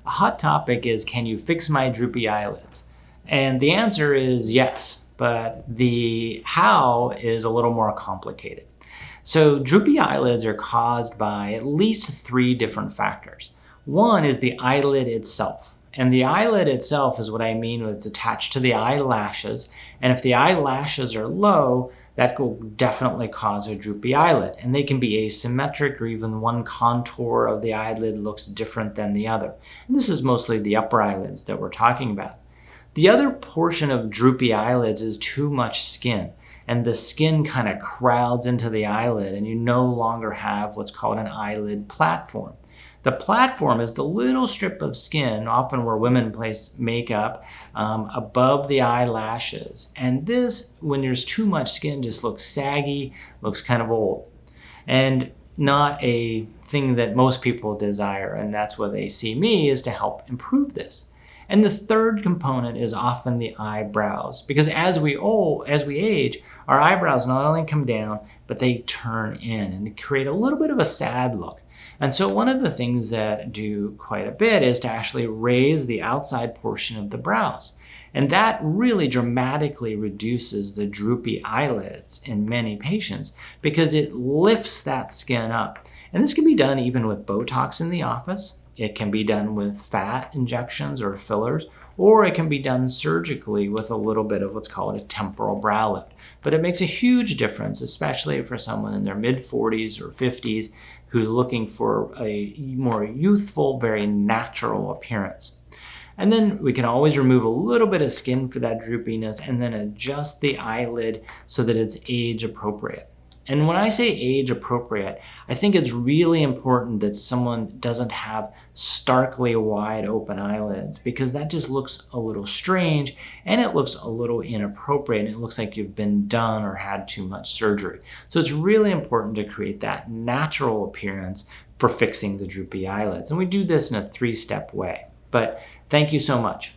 A hot topic is, can you fix my droopy eyelids? And the answer is yes, but the how is a little more complicated. So droopy eyelids are caused by at least 3 different factors. One is the eyelid itself. And the eyelid itself is what I mean when it's attached to the eyelashes. And if the eyelashes are low, that will definitely cause a droopy eyelid. And they can be asymmetric, or even one contour of the eyelid looks different than the other. And this is mostly the upper eyelids that we're talking about. The other portion of droopy eyelids is too much skin. And the skin kind of crowds into the eyelid, and you no longer have what's called an eyelid platform. The platform is the little strip of skin, often where women place makeup, above the eyelashes. And this, when there's too much skin, just looks saggy, looks kind of old, and not a thing that most people desire. And that's why they see me, is to help improve this. And the third component is often the eyebrows, because as we age, our eyebrows not only come down, but they turn in and create a little bit of a sad look. And so one of the things that do quite a bit is to actually raise the outside portion of the brows. And that really dramatically reduces the droopy eyelids in many patients, because it lifts that skin up. And this can be done even with Botox in the office. It can be done with fat injections or fillers, or it can be done surgically with a little bit of what's called a temporal brow lift. But it makes a huge difference, especially for someone in their mid-40s or 50s who's looking for a more youthful, very natural appearance. And then we can always remove a little bit of skin for that droopiness and then adjust the eyelid so that it's age appropriate. And when I say age appropriate, I think it's really important that someone doesn't have starkly wide open eyelids, because that just looks a little strange and it looks a little inappropriate. And it looks like you've been done or had too much surgery. So it's really important to create that natural appearance for fixing the droopy eyelids. And we do this in a 3-step way. But thank you so much.